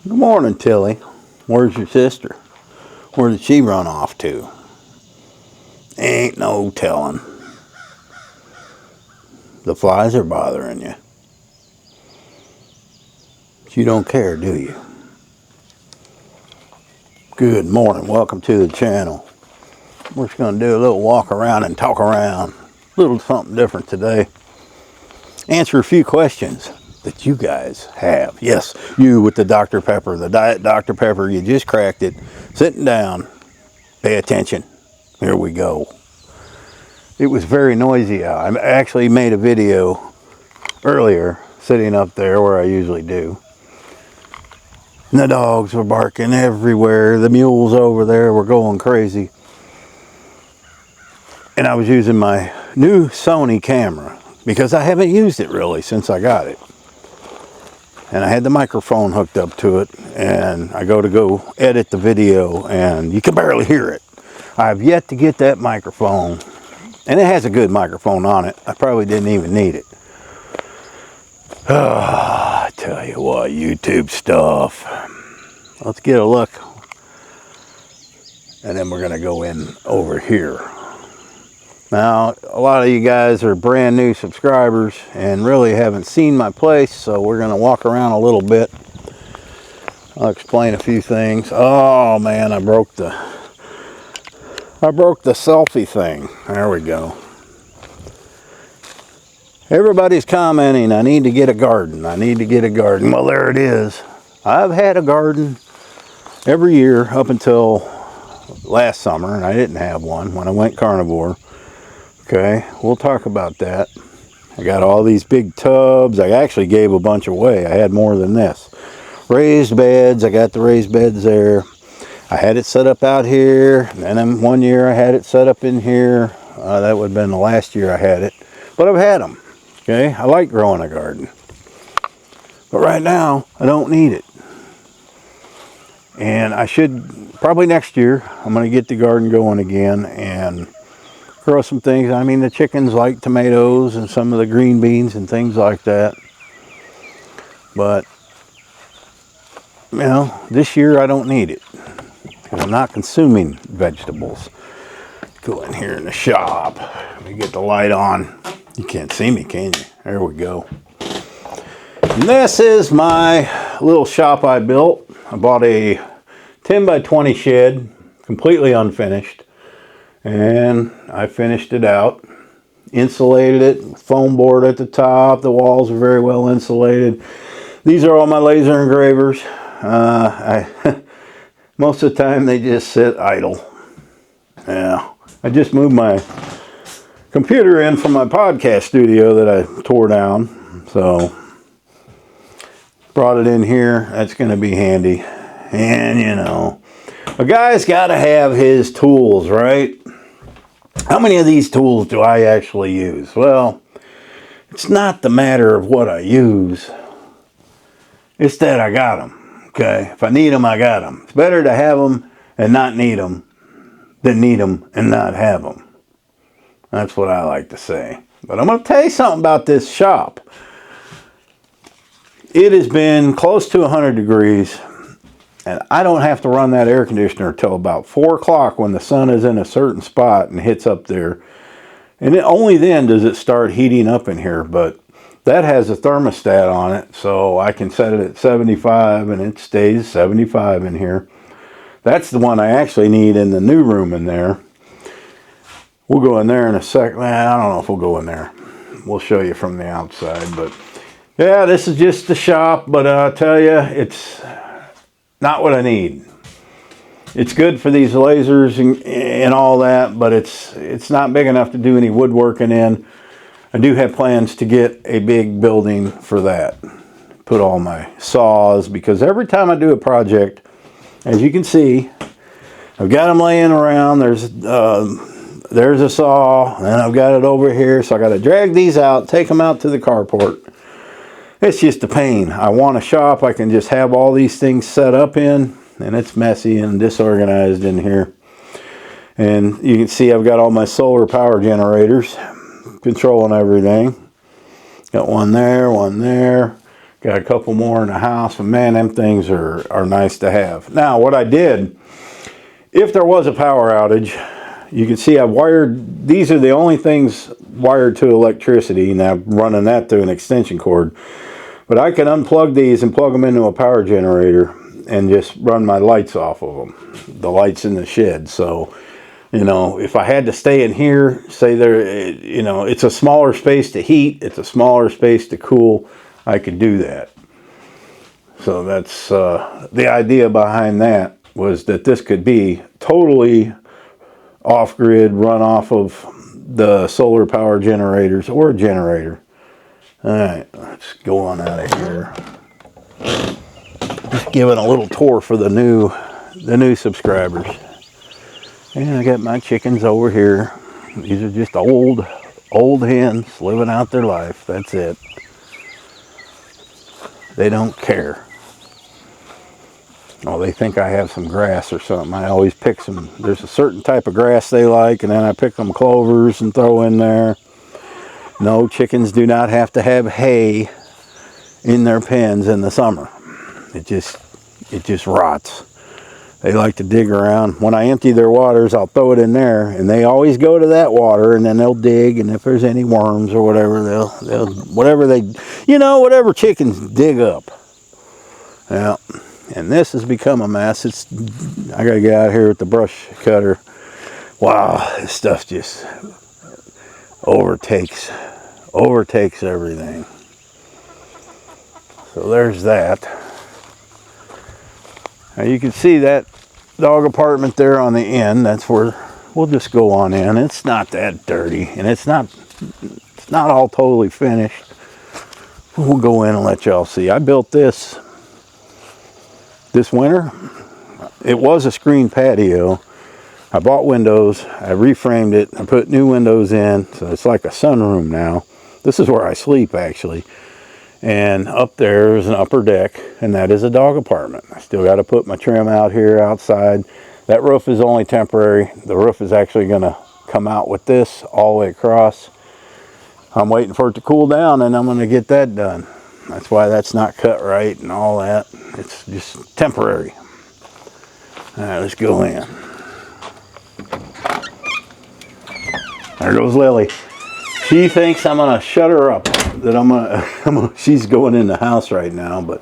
Good morning, Tilly. Where's your sister? Where did she run off to? Ain't no telling. The flies are bothering you. But you don't care, do you? Good morning. Welcome to the channel. We're just going to do a little walk around and talk around. A little something different today. Answer a few questions that you guys have. Yes, you with the Dr. Pepper, the Diet Dr. Pepper. You just cracked it. Sitting down. Pay attention. Here we go. It was very noisy out. I actually made a video earlier sitting up there where I usually do. And the dogs were barking everywhere. The mules over there were going crazy. And I was using my new Sony camera because I haven't used it really since I got it. And I had the microphone hooked up to it, and I go edit the video and you can barely hear it. I've yet to get that microphone, and it has a good microphone on it. I probably didn't even need it. I tell you what, YouTube stuff. Let's get a look. And then we're gonna go in over here. Now, a lot of you guys are brand new subscribers and really haven't seen my place, so we're gonna walk around a little bit. I'll explain a few things. Oh man, I broke the selfie thing. There we go. Everybody's commenting, I need to get a garden. I need to get a garden. Well, there it is. I've had a garden every year up until last summer, and I didn't have one when I went carnivore. Okay, we'll talk about that. I got all these big tubs. I actually gave a bunch away. I had more than this. Raised beds. I got the raised beds there. I had it set up out here. And then one year I had it set up in here. That would have been the last year I had it. But I've had them. Okay, I like growing a garden. But right now, I don't need it. And I should, probably next year, I'm going to get the garden going again and grow some things. I mean, the chickens like tomatoes and some of the green beans and things like that. But, you know, this year I don't need it. Because I'm not consuming vegetables. Go in here in the shop. Let me get the light on. You can't see me, can you? There we go. And this is my little shop I built. I bought a 10 by 20 shed, completely unfinished. And I finished it out, insulated it, foam board at the top. The walls are very well insulated. These are all my laser engravers. Most of the time they just sit idle. Yeah, I just moved my computer in from my podcast studio that I tore down. So, brought it in here. That's going to be handy. And, you know, a guy's got to have his tools, right? How many of these tools do I actually use? Well, it's not the matter of what I use. It's that I got them, okay? If I need them, I got them. It's better to have them and not need them than need them and not have them. That's what I like to say. But I'm going to tell you something about this shop. It has been close to 100 degrees. And I don't have to run that air conditioner till about 4 o'clock when the sun is in a certain spot and hits up there. And only then does it start heating up in here. But that has a thermostat on it, so I can set it at 75 and it stays 75 in here. That's the one I actually need in the new room in there. We'll go in there in a sec. I don't know if we'll go in there. We'll show you from the outside. But yeah, this is just the shop. But I'll tell you, it's not what I need. It's good for these lasers and all that, but it's not big enough to do any woodworking in. I do have plans to get a big building for that. Put all my saws, because every time I do a project, as you can see, I've got them laying around. There's a saw, and I've got it over here, so I got to drag these out, take them out to the carport. It's just a pain. I want a shop I can just have all these things set up in, and it's messy and disorganized in here. And you can see I've got all my solar power generators controlling everything. Got one there, Got a couple more in the house, and man, them things are nice to have. Now, what I did, if there was a power outage, you can see I wired, these are the only things wired to electricity. Now I'm running that through an extension cord. But I can unplug these and plug them into a power generator and just run my lights off of them. The lights in the shed. So, you know, if I had to stay in here, say there, you know, it's a smaller space to heat, it's a smaller space to cool, I could do that. So that's the idea behind that, was that this could be totally off-grid, run off of the solar power generators or a generator. All right, let's go on out of here. Just giving a little tour for the new subscribers. And I got my chickens over here. These are just old hens living out their life. That's it. They don't care. Oh, they think I have some grass or something. I always pick some. There's a certain type of grass they like, and then I pick them clovers and throw in there. No, chickens do not have to have hay in their pens in the summer. It just rots. They like to dig around. When I empty their waters, I'll throw it in there, and they always go to that water, and then they'll dig, and if there's any worms or whatever, they'll whatever they, you know, whatever chickens dig up. Yeah. And this has become a mess. I gotta get out here with the brush cutter. Wow, this stuff just overtakes everything. So there's that. Now you can see that dog apartment there on the end. That's where we'll just go on in. It's not that dirty, and it's not all totally finished. We'll go in and let y'all see. I built this winter. It was a screen patio. I bought windows, I reframed it, I put new windows in, so it's like a sunroom now. This is where I sleep, actually. And up there is an upper deck, and that is a dog apartment. I still got to put my trim out here outside. That roof is only temporary. The roof is actually going to come out with this all the way across. I'm waiting for it to cool down, and I'm going to get that done. That's why that's not cut right and all that. It's just temporary. All right, let's go in. There goes Lily. She thinks I'm gonna shut her up. That she's going in the house right now. But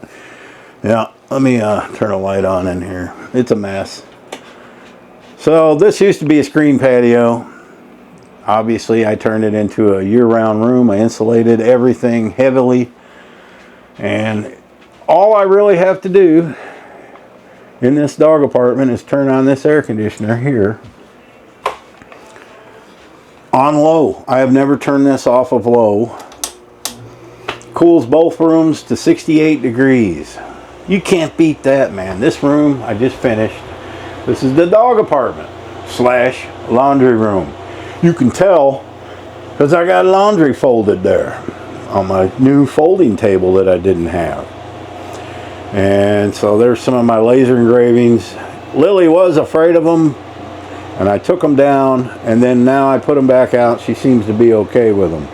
yeah, let me turn a light on in here. It's a mess. So this used to be a screen patio. Obviously, I turned it into a year-round room. I insulated everything heavily. And all I really have to do in this dog apartment is turn on this air conditioner here on low. I have never turned this off of low. Cools both rooms to 68 degrees. You can't beat that, man. This room I just finished. This is the dog apartment / laundry room. You can tell because I got laundry folded there on my new folding table that I didn't have. And so there's some of my laser engravings. Lily was afraid of them, and I took them down, and then now I put them back out. She seems to be okay with them.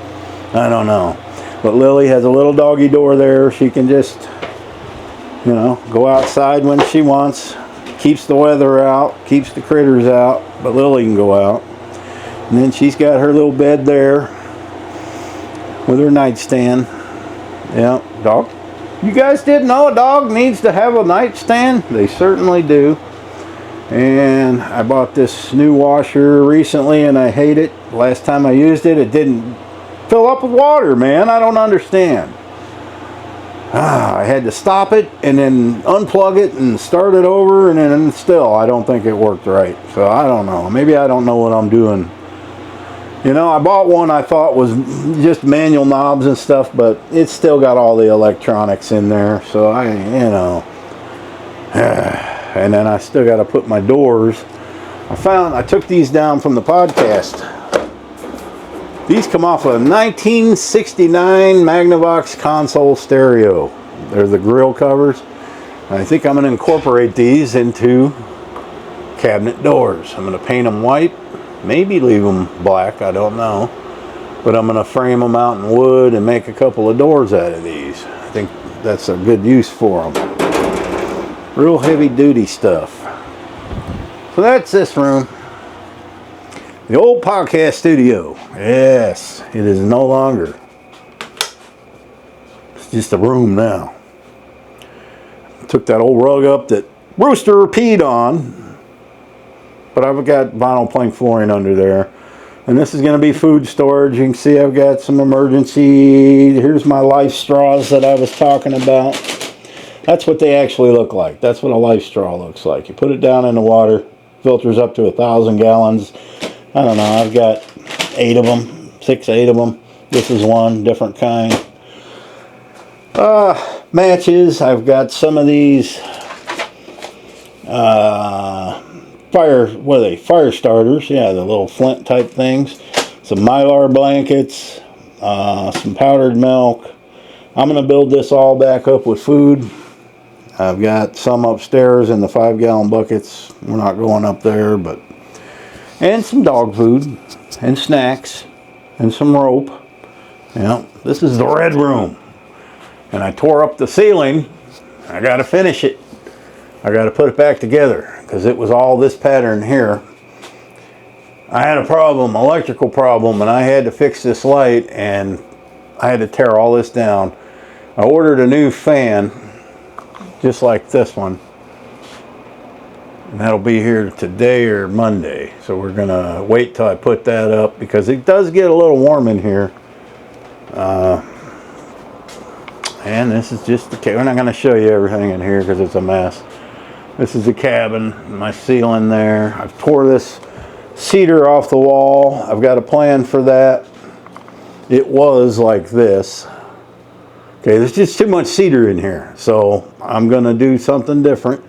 I don't know. But Lily has a little doggy door there. She can just, you know, go outside when she wants. Keeps the weather out, keeps the critters out, but Lily can go out. And then she's got her little bed there with her nightstand. Yeah, dog. You guys didn't know a dog needs to have a nightstand? They certainly do. And I bought this new washer recently, and I hate it. Last time I used it, it didn't fill up with water, man. I don't understand. I had to stop it and then unplug it and start it over, and then still I don't think it worked right. So I don't know. Maybe I don't know what I'm doing. You know, I bought one I thought was just manual knobs and stuff, but it's still got all the electronics in there. So you know. And then I still got to put my doors. I took these down from the podcast. These come off a 1969 Magnavox console stereo. They're the grill covers. I think I'm going to incorporate these into cabinet doors. I'm going to paint them white. Maybe leave them black, I don't know. But I'm going to frame them out in wood and make a couple of doors out of these. I think that's a good use for them. Real heavy duty stuff. So that's this room. The old podcast studio. Yes, it is no longer. It's just a room now. Took that old rug up that Rooster peed on, but I've got vinyl plank flooring under there. And this is going to be food storage. You can see I've got some emergency. Here's my life straws that I was talking about. That's what they actually look like. That's what a life straw looks like. You put it down in the water, filters up to 1,000 gallons. I don't know, I've got 8 of them, 6, 8 of them. This is one, different kind. Matches, I've got some of these fire starters, yeah, the little flint type things. Some Mylar blankets, some powdered milk. I'm going to build this all back up with food. I've got some upstairs in the 5-gallon buckets. We're not going up there, but... And some dog food, and snacks, and some rope. Yeah, this is the red room. And I tore up the ceiling. I got to finish it. I got to put it back together, because it was all this pattern here. I had a problem, electrical problem, and I had to fix this light, and I had to tear all this down. I ordered a new fan, just like this one. And that'll be here today or Monday. So we're going to wait till I put that up, because it does get a little warm in here. And this is just the cabin. We're not going to show you everything in here because it's a mess. This is the cabin, my ceiling there. I've tore this cedar off the wall. I've got a plan for that. It was like this. Okay, there's just too much cedar in here. So I'm going to do something different.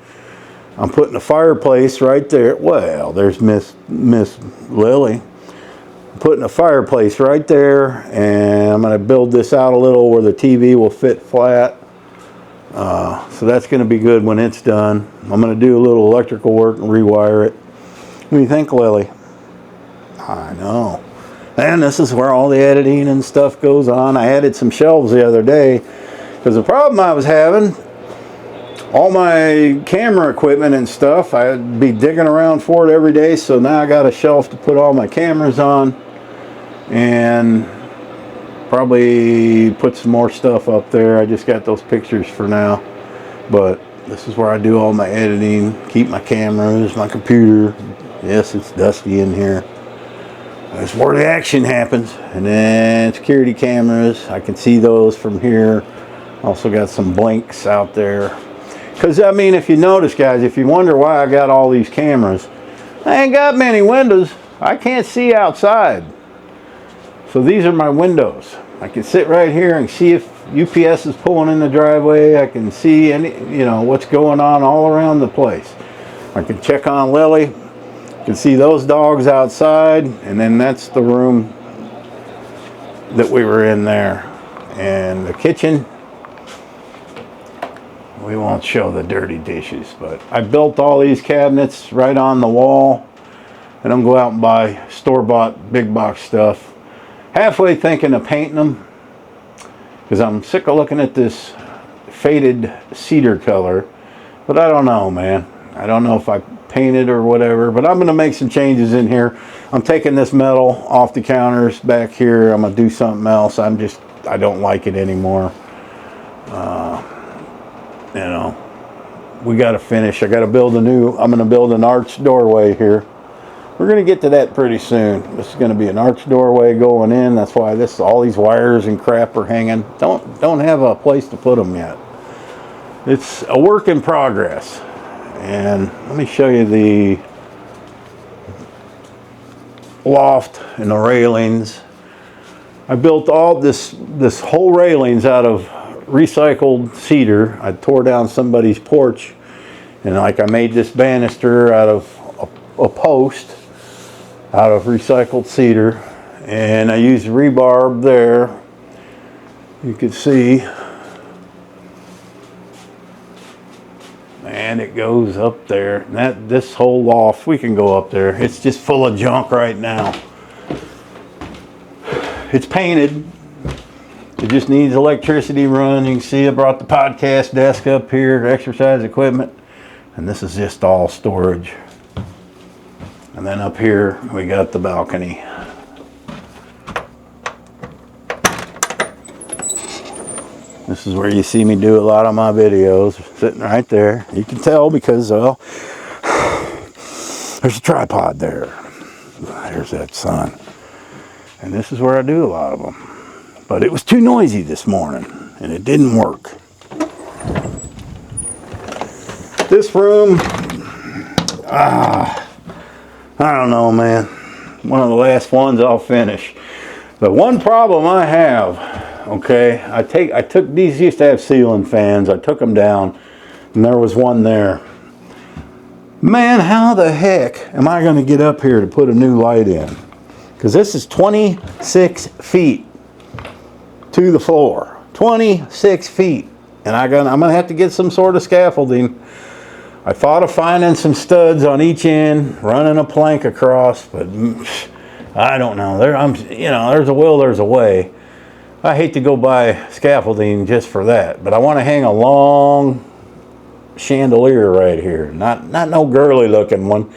I'm putting a fireplace right there. Well, there's Miss Lily. I'm putting a fireplace right there, and I'm going to build this out a little where the TV will fit flat. So that's going to be good when it's done. I'm going to do a little electrical work and rewire it. What do you think, Lily? I know. And this is where all the editing and stuff goes on. I added some shelves the other day, because the problem I was having, all my camera equipment and stuff, I'd be digging around for it every day. So now I got a shelf to put all my cameras on, and probably put some more stuff up there. I just got those pictures for now, but this is where I do all my editing, keep my cameras, my computer. Yes, it's dusty in here. That's where the action happens. And then security cameras, I can see those from here. Also got some blinks out there. Because, I mean, if you notice, guys, if you wonder why I got all these cameras, I ain't got many windows. I can't see outside. So these are my windows. I can sit right here and see if UPS is pulling in the driveway. I can see what's going on all around the place. I can check on Lily. I can see those dogs outside. And then that's the room that we were in there. And the kitchen. We won't show the dirty dishes, but I built all these cabinets right on the wall, and I'm going to go out and buy store-bought big box stuff. Halfway thinking of painting them, because I'm sick of looking at this faded cedar color, but I don't know, man. I don't know if I paint it or whatever, but I'm going to make some changes in here. I'm taking this metal off the counters back here. I'm going to do something else. I don't like it anymore. We got to finish. I got to build I'm going to build an arched doorway here. We're going to get to that pretty soon. This is going to be an arched doorway going in. That's why all these wires and crap are hanging. Don't have a place to put them yet. It's a work in progress. And let me show you the loft and the railings. I built all this whole railings out of recycled cedar. I tore down somebody's porch, and I made this banister out of a post out of recycled cedar, and I used rebarb there. You can see, and it goes up there. And this whole loft, we can go up there. It's just full of junk right now. It's painted. It just needs electricity run. You can see I brought the podcast desk up here, exercise equipment, and this is just all storage. And then up here we got the balcony. This is where you see me do a lot of my videos, sitting right there. You can tell because, well, there's a tripod there. There's that sun. And this is where I do a lot of them. But it was too noisy this morning, and it didn't work. This room, I don't know, man. One of the last ones I'll finish. The one problem I have, okay, I took these used to have ceiling fans. I took them down, and there was one there. Man, how the heck am I going to get up here to put a new light in? Because this is 26 feet to the floor. 26 feet. And I'm going to have to get some sort of scaffolding. I thought of finding some studs on each end, running a plank across, but I don't know. There's a will, there's a way. I hate to go buy scaffolding just for that, but I want to hang a long chandelier right here. Not no girly looking one,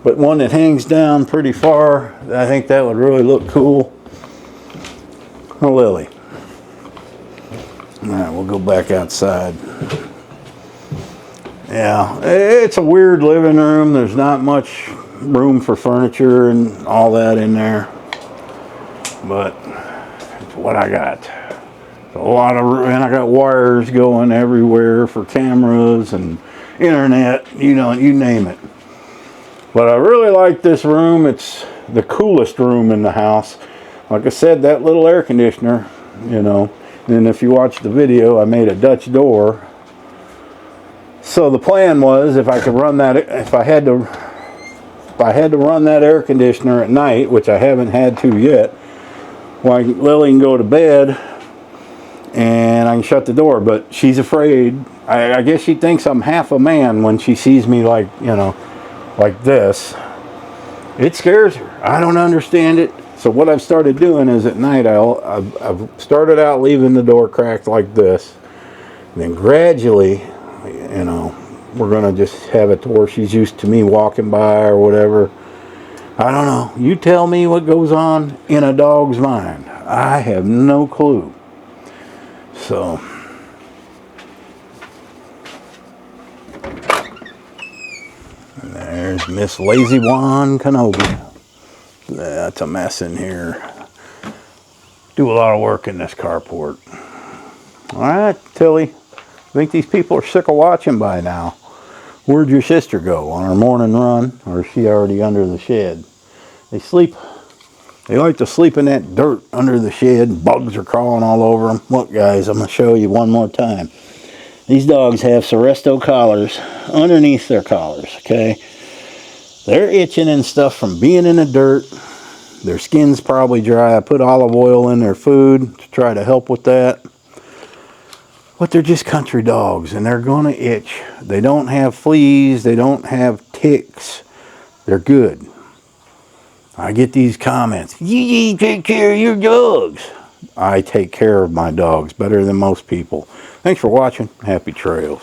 but one that hangs down pretty far. I think that would really look cool. A lily. All right, we'll go back outside. Yeah, it's a weird living room. There's not much room for furniture and all that in there, but it's what I got. A lot of room, and I got wires going everywhere for cameras and internet, you name it. But I really like this room. It's the coolest room in the house. Like I said, that little air conditioner, and if you watch the video, I made a Dutch door. So the plan was, if I had to run that air conditioner at night, which I haven't had to yet, well, Lily can go to bed and I can shut the door, but she's afraid. I guess she thinks I'm half a man when she sees me like this. It scares her. I don't understand it. So what I've started doing is at night I've started out leaving the door cracked like this. And then gradually, we're going to just have it to where she's used to me walking by or whatever. I don't know. You tell me what goes on in a dog's mind. I have no clue. So, and there's Miss Lazy Juan Kenobi. That's a mess in here. Do a lot of work in this carport. All right, Tilly. I think these people are sick of watching by now. Where'd your sister go? On her morning run? Or is she already under the shed? They like to sleep in that dirt under the shed. Bugs are crawling all over them. Look, guys, I'm going to show you one more time. These dogs have Seresto collars underneath their collars, okay? They're itching and stuff from being in the dirt. Their skin's probably dry. I put olive oil in their food to try to help with that. But they're just country dogs, and they're going to itch. They don't have fleas. They don't have ticks. They're good. I get these comments. You take care of your dogs. I take care of my dogs better than most people. Thanks for watching. Happy trails.